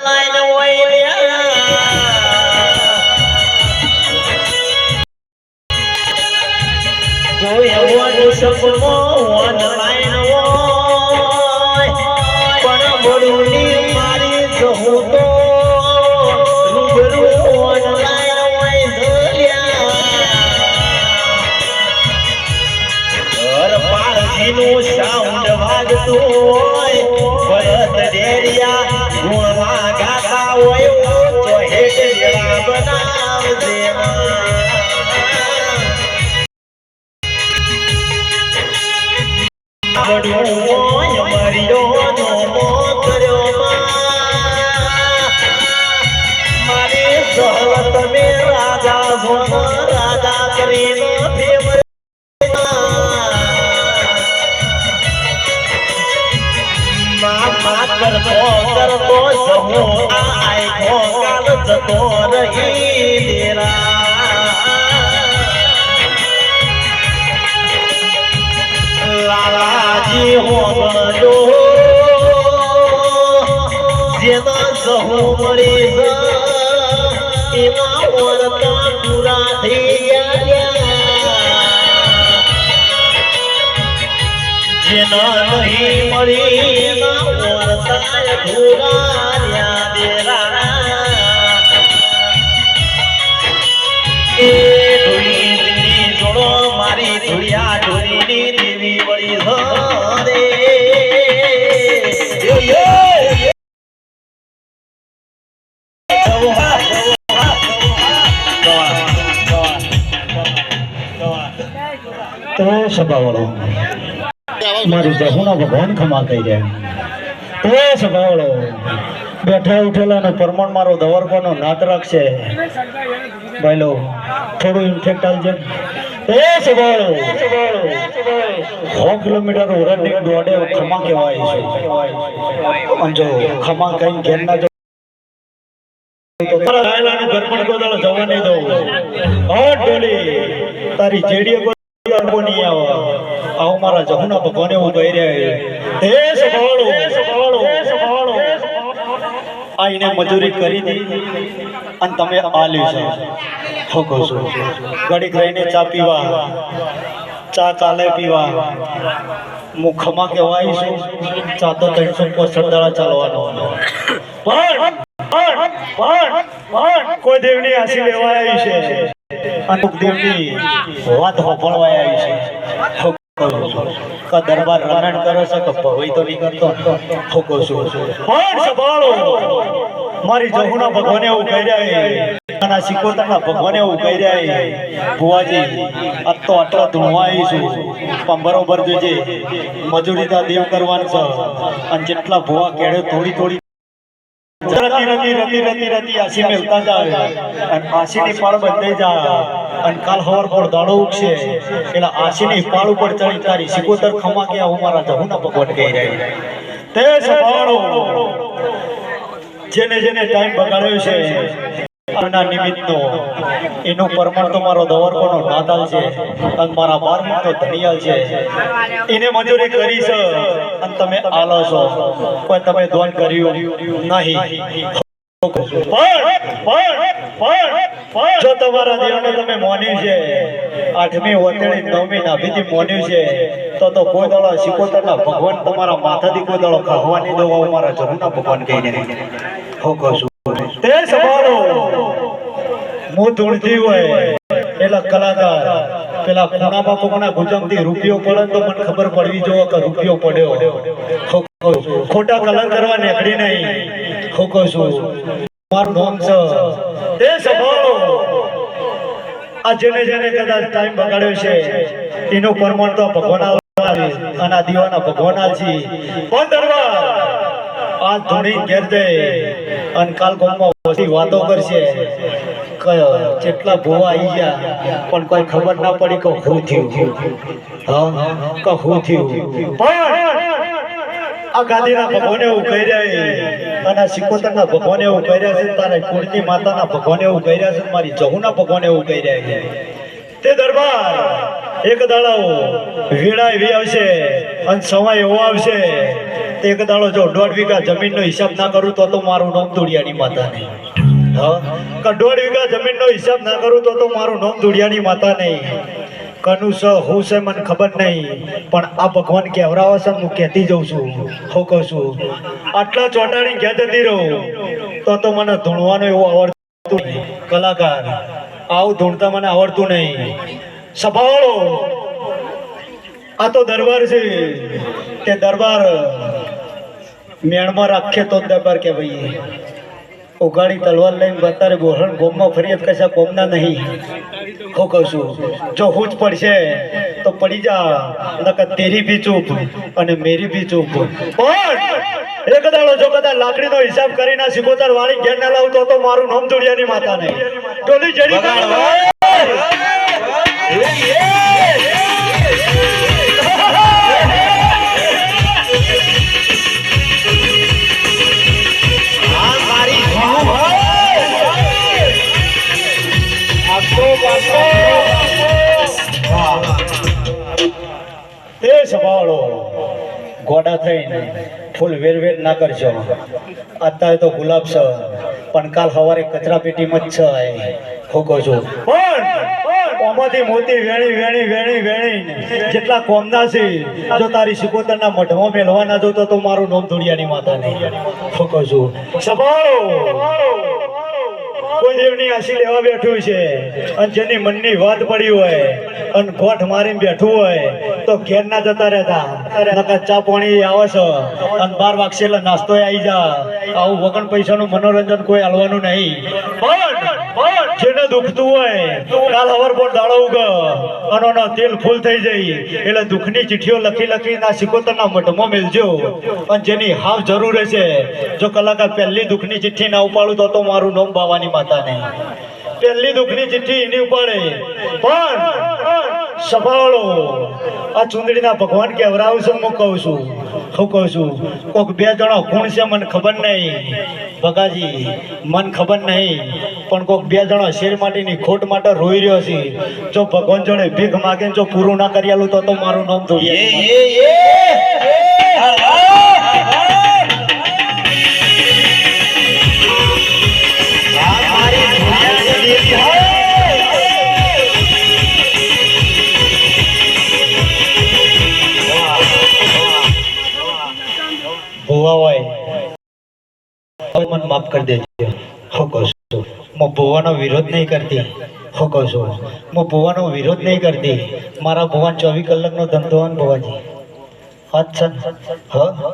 Line હોય કોઈ એવો સપનો ઓનલાઈન હોય પણ બોલુની મારી કહું તો રૂબરૂ ઓનલાઈન હોય ઘર પારજીનું સાઉન્ડ વાગતું હોય ભરત ડેરિયા ગુણમાં ગાતા હોય તો હેઠ જેવા બનાવજે મારી સહવત મે રાજા ભોમ રાજા કરીને કરતો સમૂહ આય ભોગાલ જતો રહી લાલાજી હોમડો જેના સહુ મળી એના વર્તા પૂરા થઈ ગયા જેના નહીં મળી એના વર્તા પૂરા દેરા એ ધોઈ જોડો મારી ધોળિયા ધોળીની દેવી વળી હરે તો સભાવાળો મારી જહુના ભગવાન ખમા કહી રહ્યા તો સભાવાળો બેઠા ઉઠેલા નો પરમાણ મારો દવરકોનો નાત રાખશે ભાઈલો થોડું ઇન્ફેક્ટ આવજે એ સભાવાળો 100 કિલોમીટર રનિંગ દોડે ખમા કહેવાય છે અંજો ખમા કઈ ઘેર ના જો તો તારા રાયલાનું ઘર પણ કોદાળો જવા નહીં દઉં હટ ડોલી તારી જેડીએ કોની આવો મારા જહુના ભગવાન એવું કહી રહ્યા હે સભાળો આઈને મજૂરી કરી દી અને તમે આલ્યું છે ઠોકો છો ઘડીક રહીને ચા પીવા ચા ચાલે પીવા હું ખમા કહેવાય છું ચા તો 365 દાડા ચાલવાનો પણ કોઈ દેવની આશી લેવા આવી છે અનુક દેવની વાત હોપળવા આવી છે કા દરબાર રમણ કરે છે કે ભવઈ તો નહીં કરતો ઠોકો છું પણ સંભાળો મારી જહુના ભગવાને એવું કહી રહ્યા અને સિકોતરના ભગવાને એવું કહી રહ્યા ભુવાજી આ તો આટલા ધૂણવાઈ છું પણ બરોબર જોજે મજૂરીતા દેવ કરવાનું છે અને જેટલા ભુવા કેળે થોડી રતી આશી મેલતા જાય અને આશીની પાળ બંધાઈ જાય અને કાલ હવાર પર દાડો ઉગશે એટલે આશીની પાળ ઉપર ચડી તારી સિકોતર ખમા કે હું મારા જહુના ભગવાન કહી રહ્યા તે સંભાળો જેને ટાઈમ બગાડ્યો છે આના નિમિત્તનો એનું પરમાણ તો મારો દવરકોનો નાતાલ છે અને મારા 12મીનો ધનિયાલ છે એને મજૂરી કરી છે અને તમે આલો છો પણ તમે ધોન કર્યું નહીં જો તમારા દેવને તમે મોન્યું છે 8મી ઓતેડી 9મી નાભીથી મોન્યું છે તો કોઈ દાડો સિકોતરના ભગવાન તમારા માથાથી કોઈ દાડો ખાવાની દો મારા જહુના ભગવાન કહીને ઠોકો છું તે સંભાળો હું ધૂણતી હોય પેલા કલાકાર પેલા ખૂણામાં કોકના ગુજમથી રૂપિયો પડે તો મને ખબર પડવી જોઈએ કે રૂપિયો પડ્યો ખોટા કલર કરવા નીકળી નહીં ઠોકો છું મારું નામ છે તે સંભાળો આ જેને કદાચ ટાઈમ બગાડ્યો છે એનું પરમાણ તો ભગવાન અને આ દીવાના ભગવાન છે પણ દરબાર આ ધૂણી ઘેર જાય અને કાલ કોમમાં બધી વાતો કરશે જેટલા ભોવા આવી ગયા પણ કોઈ ખબર ના પડી કે શું થયું પણ આ ગાદીના ભગવાન એવું કહી રહ્યા અને સિકોતરના ભગવાન એવું કહી રહ્યા છે તારા કુળની માતાના ભગવાન એવું કહી રહ્યા છે મારી જહુના ભગવાન એવું કહી રહ્યા છે તે દરબાર એક દાડાઓ વેળા એવી આવશે અને સમય એવો આવશે તે એક દાડો જો 1.5 વીઘા જમીનનો હિસાબ ના કરું તો મારું નામ ધૂળિયાની માતા નહીં. હા, કે 1.5 વીઘા જમીનનો હિસાબ ના કરું તો મારું નામ ધૂળિયાની માતા નહીં. કનું છે હું છે મને ખબર નહીં, પણ આ ભગવાન કહેવરાવે છે હું કહેતી જઉં છું. હું કહું છું આટલા ચોટાડી ક્યાં જતી રહું તો મને ધૂણવાનું એવું આવડતું નહીં. કલાકાર આવું ધૂણતા મને આવડતું નહીં. સભાવાળો આ તો દરબાર છે, તે દરબાર મેણમાં રાખે તો દરબાર કે ભાઈ ઉગાડી તલવાર લઈને બતારે બોરણ ગોમમાં ફરિયાદ કશા કોમના નહીં. હું કહું છું જો હું જ પડશે તો પડી જા, નકર તેરી બી ચૂપ અને મેરી બી ચૂપ. પણ એક દાડો જો કદાચ લાકડીનો હિસાબ કરીને સિકોતર વાળી ઘેર ના લાવું તો મારું નામ ધૂળિયાની માતા નહીં. ટોલી જડી એ સભાળો ગોડા થઈને ફૂલ વેર ના કરજો. અત્યારે તો ગુલાબ છે, પણ કાલ સવારે કચરા પેટીમાં જ છે. હું કહું છું પણ આમાંથી મોતી વેણી જેટલા કોમના છે જો તારી સિકોતરના મઢમાં મેળવાના જો તો મારું નામ ધૂળિયાની માતા નહીં. હું કહું છું સભાળો કોઈ દેવની આશી લેવા બેઠું છે અને જેની મનની વાત પડી હોય અને ગોઠ મારીને બેઠું હોય તો ઘેર ના જતા રહેતા. નકર ચા પાણી આવે છે અને 12 વાગશે એટલે નાસ્તો આવી જા. આવું વગર પૈસાનું મનોરંજન કોઈ હાલવાનું નહીં. પણ જેને દુખતું હોય કાલ હવાર પર દાડો ઉગ અને તેલ ફૂલ થઈ જાય એટલે દુઃખની ચિઠ્ઠીઓ લખી ના સિકોતરના મઢમાં મેલજો. અને જેની હાવ જરૂર હશે જો કલાકાર પહેલી દુઃખની ચિઠ્ઠી ના ઉપાડું તો મારું નામ બાવાની માતા નહીં. પહેલી દુઃખની ચિઠ્ઠી એની ઉપાડે. પણ સભાળો આ ચુંદડીના ભગવાન કહેવરાવું છે. હું કહું છું કોક 2 જણા કોણ છે મને ખબર નહીં ભગાજી, મન ખબર નહીં, પણ કોક 2 જણા શેર માટેની ખોટ માટે રોઈ રહ્યો છે. જો ભગવાન જોડે ભીખ માગે જો પૂરું ના કરી આલું તો મારું નામ ભુવા હોય મને માફ કરી દેજો. હું કહું છું હું ભુવાનો વિરોધ નહીં કરતી. હું કહું છું હું ભુવાનો વિરોધ નહીં કરતી. મારા ભુવાન 24 કલાકનો ધંધો હોય ભુવાજી અચ્છા હા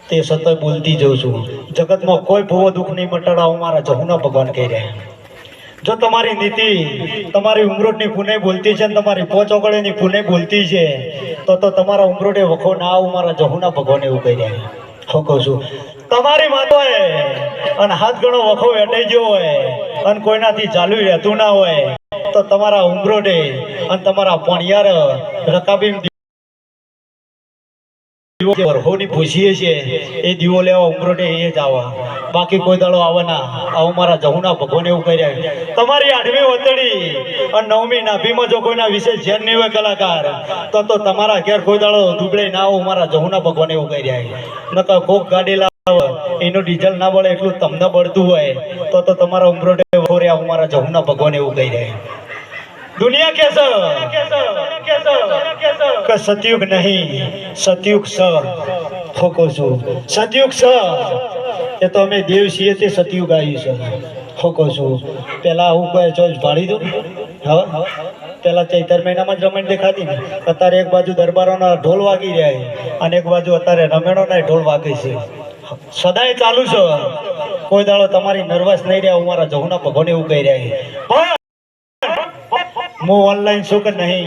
તે સતત બોલતી જઉં છું. જગતમાં કોઈ ભુવો દુઃખ નહીં મટાડાવું મારા જહુના ભગવાન કહી રહ્યા. જો તમારી નીતિ તમારી ઉમરોટની પુને બોલતી છે ને તમારી પોચોગળેની પુને બોલતી છે તો તમારા ઉમરોટે વખો ના આવું મારા જહુના ભગવાન એવું કહી રહ્યા. હું કહું છું તમારી માતોએ અને હાથ ગણો વખો વેટાઈ ગયો હોય અને કોઈનાથી ચાલુ રહેતું ના હોય તો તમારા ઉમરોટે અને તમારા પોણિયાર રકાબી વરહોની પૂછીએ છે એ દીવો લેવા ઉમરોટે એ જ આવા, બાકી કોઈ દાડો આવે ના. આવું મારા જહુના ભગવાન એવું કહી રહ્યા. તમારી 8મી વતડી અને 9મી નાભીમાં જો કોઈના વિશે ધ્યાન નહીં હોય કલાકાર તો તમારા ઘેર કોઈ દાડો દુબળે ના આવું મારા જહુના ભગવાન એવું કહી રહ્યા. નકર કોક ગાડી લાવે એનું ડીઝલ ના બળે એટલું તમને બળતું હોય તો તમારા ઉમરોટે વખોરે આવું મારા જહુના ભગવાન એવું કહી રહ્યા. दुनिया कैसा का सतयुग नहीं सतयुग स होको છું સતયુગ સ એ તો અમે દેવ છીએ તે સતયુગ આવ્યું છે. હોકો છું પેલા હું કહે ચોઈસ ભાડી દઉં. હા પેલા ચૈતર મહિનામાં જ રમણ દેખાતી ને. અત્યારે એક બાજુ દરબારોના ઢોલ વાગી રહ્યા અને એક બાજુ અત્યારે રમેણોના ઢોલ વાગે છે. સદાય ચાલુ છે. કોઈ દાડો તમારી નર્વસ નહીં રહ્યા હું મારા જહુના ભગવાન એવું કહી રહ્યા. હું ઓનલાઈન છું કે નહીં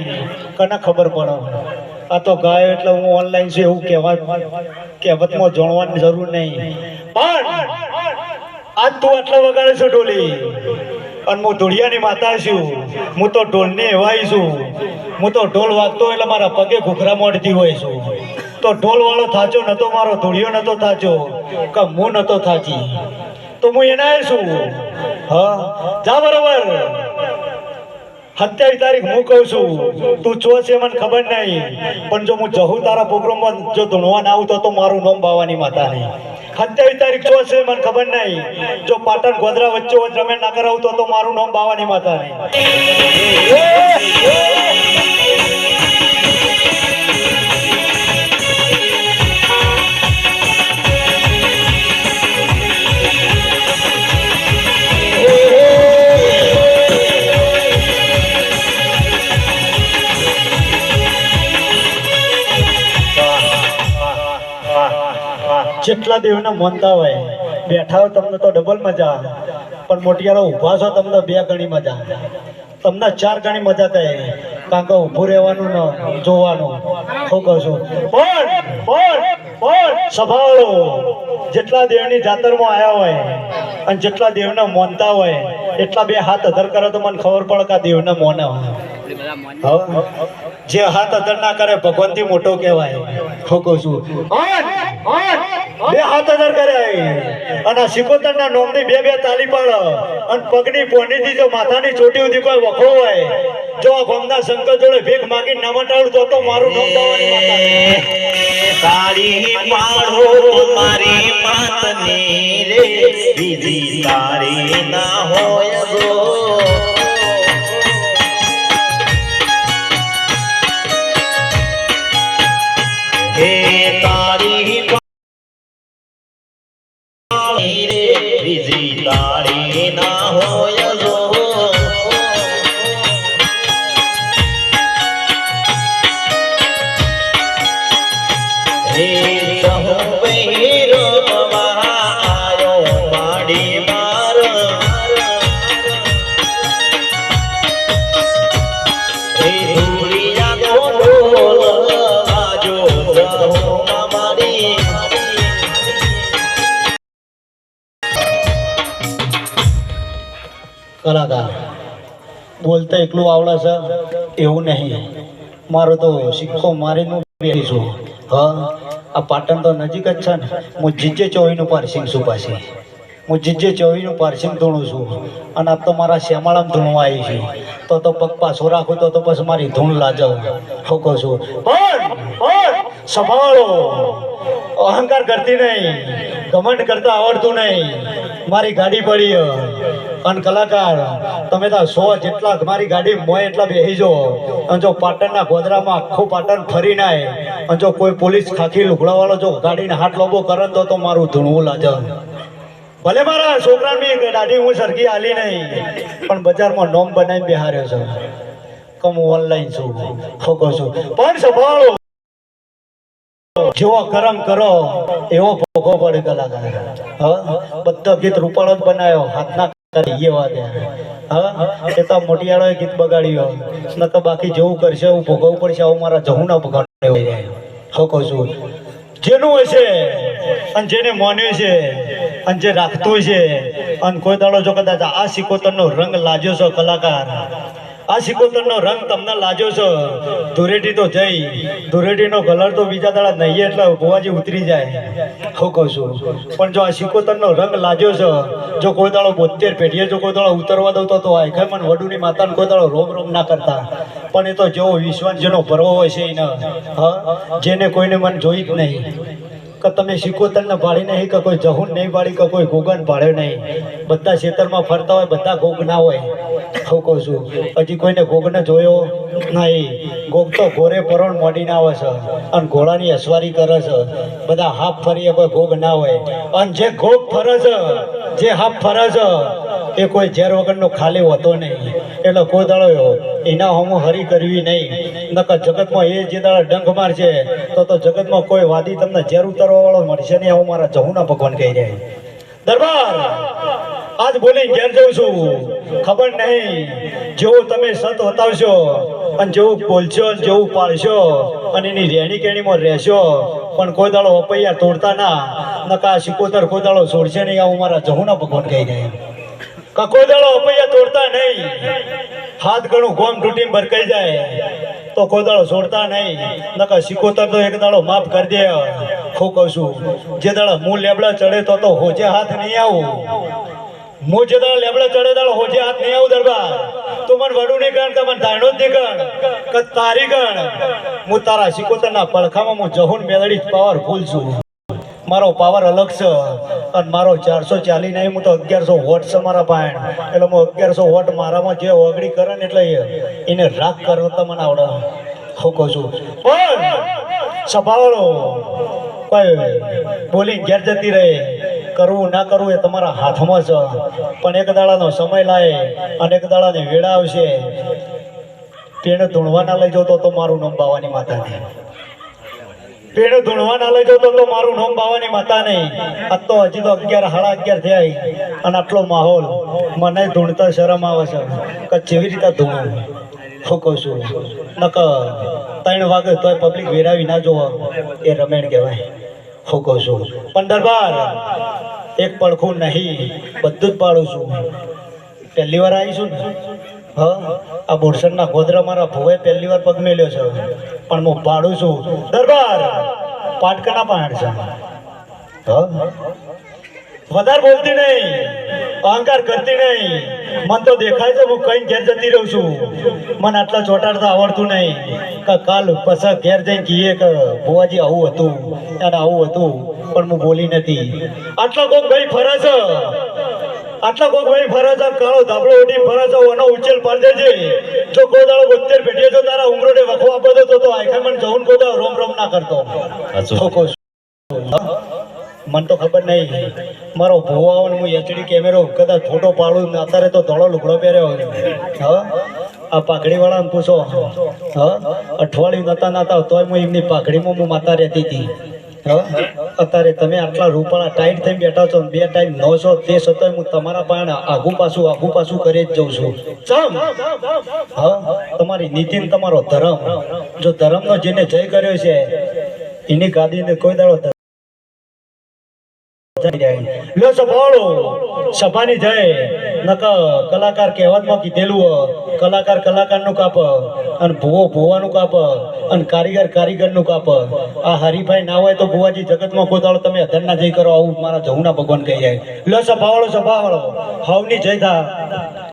કને ખબર પડે. આ તો ગાયો એટલે હું ઓનલાઈન છું એવું કહેવતમાં જાણવાની જરૂર નહીં. પણ આજ તું આટલા વગાડે છો ઢોલી અને હું ધૂળિયાની માતા છું. હું તો ઢોલની એવાઈ છું. હું તો ઢોલ વાગતો એટલે મારા પગે ઘૂઘરા મોડતી હોય છું. તો ઢોલ વાળો થાચો નતો મારો ધૂળિયો નતો થાચો કે હું નતો થાચી તો હું એના છું. હા જા બરોબર 27 તારીખ હું કહું છું તું ચો છે મને ખબર નહીં પણ જો હું જહું તારા પ્રોગ્રામમાં જો ધૂણવા ના આવું તો મારું નામ બાવાની માતા નહીં 27 તારીખ ચો છે મને ખબર નહીં જો પાટણ ગોધરા વચ્ચે રમેણ ના કરાવું તો મારું નામ બાવાની માતા નહીં જેટલા દેવને માનતા હોય બેઠા હોય તમને તો ડબલ મજા પણ મોટિયારો ઊભા છો તમને 2 ગણી મજા તમને 4 ગણી મજા કહે કારણ કે ઊભું રહેવાનું ને જોવાનું શું કહું છું પણ સંભાળો જેટલા દેવની જાતરમાં આવ્યા હોય અને જેટલા દેવને માનતા હોય એટલા 2 હાથ અધર કરે તો મને ખબર પડે કે આ દેવને મોને જે હાથ અધર ના કરે ભગવાનથી મોટો કહેવાય શું કહું છું 2 હાથ અધર કરે અને સિકોતરના નોમની 2 તાલી પાડે અને પગની પોણીથી જો માથાની ચોટી સુધી કોઈ વખો હોય જો આ ગોમના શંકર જોડે ભીખ માગી ના મટાડું તો મારું નામ દાવાની માતા તારી પાડો મારી માતની રે બીજી તારી ના હોય ગો હે તારી રે બીજી તારી ના હોય ગો હે સહુ બૈરો આયો માડી માર હે ધૂળિયા નો ઢોલ વાજો સહુ મારી કલાકાર બોલતા એકલું આવડે છે એવું નહીં મારો તો સિક્કો મારીને બેઠી છું હા આ પાટણ તો નજીક જ છે ને હું જીજે 24 નું પાર્સિંગ છું પાછી હું જીજે 24 નું પાર્સિંગ ધૂણું છું અને આ તો મારા શ્યામાળામાં ધૂણવા આવી છે તો પગ પાછો રાખું તો બસ મારી ધૂણ લાજવ ઠોકો છું પણ સંભાળો અહંકાર કરતી નહીં ઘમંડ કરતા આવડતું નહીં મારી ગાડી પડી અને કલાકાર તમે તો 100 જેટલા મારી ગાડી મોય એટલા બેસી જો અને જો પાટણના ગોધરામાં આખું પાટણ ફરી નાય અને જો કોઈ પોલીસ ખાખી લુગડા વાળો જો ગાડીને હાથ લોબો કરે તો મારું ધૂણવું લાજ ભલે મારા છોકરાની દાઢી હું સરખી આલી નહીં પણ બજારમાં નોમ બનાવીને બેહાર્યો છે કમ ઓનલાઈન છું ઠોકો છું પણ સંભાળો જેવો કરમ કરો એવો ભોગવો પડે કલાકાર બધો ગીત રૂપાળો જ બનાવ્યો હાથના કરી વાગે એ તો મોટિયાળોએ ગીત બગાડ્યો ન તો બાકી જેવું કરશે એવું ભોગવવું પડશે આવું મારા જહુના બગાડ ઠોકો છું જેનું હશે અને જેને માન્યું છે અને જે રાખતું છે અને કોઈ દાડો જો કદાચ આ સિકોતરનો રંગ લાગ્યો છો કલાકાર આ સિકોતરનો રંગ તમને લાગ્યો છે ધૂળેટી તો જઈ ધૂળેટીનો કલર તો બીજા દાડા નહીં એટલે ભુવાજી ઉતરી જાય હું કહું છું પણ જો આ સિકોતરનો રંગ લાગ્યો છે જો કોઈ દાડો 72 પેઢીએ જો કોઈ દાડો ઉતરવા દઉં તો આખે મને વડુની માતાને કોઈ દાડો રોમ રોમ ના કરતા પણ એ તો જેવો વિશ્વાસ જેનો ભરવો હોય છે એને જેને કોઈને મને જોઈ જ નહીં કે તમે સિકોતરને ભાળી નહીં કે કોઈ જહુન નહીં ભાળી કે કોઈ ગોગન ભાળ્યો નહીં બધા ખેતરમાં ફરતા હોય બધા ગોગ ના હોય હું કહું છું હજી કોઈને ગોગને જોયો નહીં ગોગ તો ઘોરે પરોણ મોડીને આવે છે અને ઘોડાની અસવારી કરે છે બધા હાફ ફરીએ કોઈ ગોગ ના હોય અને જે ગોગ ફરે છે જે હાફ ફરે છે એ કોઈ ઝેર વગરનો ખાલી હોતો નહીં એટલે કોઈ દાડો એના હોમો હરી કરવી નહીં નકર જગતમાં એ જે દાડા ડંખ મારશે તો જગતમાં કોઈ વાદી તમને ઝેર ઉતારવા વાળો મળશે નહીં હું મારા જહુના ભગવાન કહી રહ્યા દરબાર આજ બોલી ઘેર જઉં છું ખબર નહીં જેવું તમે સત બતાવશો અને જેવું બોલશો જેવું પાળશો અને એની રેણી કેણીમાં રહેશો પણ કોઈ દાડો અપૈયા તોડતા ના નકા સિકોતર કોઈ દાડો છોડશે નહીં આવું મારા જહુના ભગવાન કહી રહ્યા કોઈ દાડો અપૈયા તોડતા નહીં હાથ ઘણું ગોમ તૂટીને ભરકાઈ જાય તો કોઈ દાડો છોડતા નહીં નકા સિકોતર તો એક દાડો માફ કરી દે હું કહું છું જે દાડો હું લેબડા ચડે તો હોજે હાથ નહીં આવું હું જે દાડો લેબડે ચડે દાડો હોજે હાથ નહીં આવું દરબાર તું મને વડું નહીં ગણ કે મને ધાયણો જ નહીં ગણ કે તારી ગણ હું તારા શિકોતરના પડખામાં હું જહુન મેલડી પાવરફુલ છું મારો પાવર અલગ છે અને મારો 440 નહીં હું તો 1100 વોટ છે મારા પાયણ એટલે હું 1100 વોટ મારામાં જે ઓગળી કરે ને એટલે એને રાગ કરતા મને આવડે હું કહું છું પણ સભાવાળો કોઈ બોલી ઘેર જતી રહે કરવું ના કરવું એ તમારા હાથમાં છે પણ એક દાડાનો સમય લાય અને એક દાડાની વેળા આવશે તેને ધૂણવા ના લઈ જાવ તો મારું નામ બાવાની માતા નહીં પેડો ધૂણવા ના લઈ જાવ તો મારું નામ બાવાની માતા નહીં આ તો હજી તો 11 સાડા 11 થયા અને આટલો માહોલ મને ધૂણતા શરમ આવે છે કે જેવી રીતે ધૂણું હું કહું છું નક 3 વાગે તોય પબ્લિક વેરાવી ના જોવા એ રમેણ કહેવાય હું કહું છું પણ દરબાર એક પડખું નહીં બધું જ પાડું છું પહેલી વાર આવીશું ને હા આ બોરસદના ગોધરા મારા ભોવે પહેલી વાર પગ મેલ્યો છે પણ હું પાડું છું દરબાર પાટકના પાડ છે હા વધારે બોલતી નહીં અહંકાર કરતી નહીં મન તો દેખાય છે હું કઈ ઘેર જતી રહું છું મને આટલા ચોટાડતા આવડતું નહીં કે કાલ પછી ઘેર જઈને કહીએ કે ભુવાજી આવું હતું અને આવું હતું પણ હું બોલી નથી આટલો કોક ભાઈ ફરે છે આટલા કોક ભાઈ ફરે છે કાળો ધાબળો ઉઠી ફરે છે એનો ઉછેલ પાડી દેજે જો કોઈ દાડો 72 પેટીએ જો તારા ઉમરોને વખો આપો તો આખે મને જવું કોઈ દાડો રોમ રોમ ના કરતો મન તો ખબર નહીં મારો ભુવા હું એચડી કેમેરો કદાચ ફોટો પાડું ને અત્યારે તો ધોળો લુગડો પહેર્યો હા આ પાઘડી વાળાને પૂછો હા અઠવાડિયું નતા તોય હું એમની પાઘડીમાં હું માતા રહેતી હતી હા અત્યારે તમે આટલા રૂપાળા ટાઈટ થઈને બેઠા છો 2 ટાઈમ 900 તે છતાંય હું તમારા પાસે આગું પાછું કરી જ જઉં છું ચમ હા તમારી નીતિ ને તમારો ધર્મ જો ધર્મનો જેને જય કર્યો છે એની ગાદીને કોઈ દાડો લો સભાળો સભાની જય નક કલાકાર કહેવતમાં કીધેલું કલાકાર કલાકારનું કાપ અને ભુવો ભુવાનું કાપ અને કારીગરનું કાપ આ હરીફાઈ ના હોય તો ભુવાજી જગતમાં કોઈ દાડો તમે અધર ના જઈ કરો આવું મારા જહુના ભગવાન કહી જાય લો સભાવાળો હવની જય થા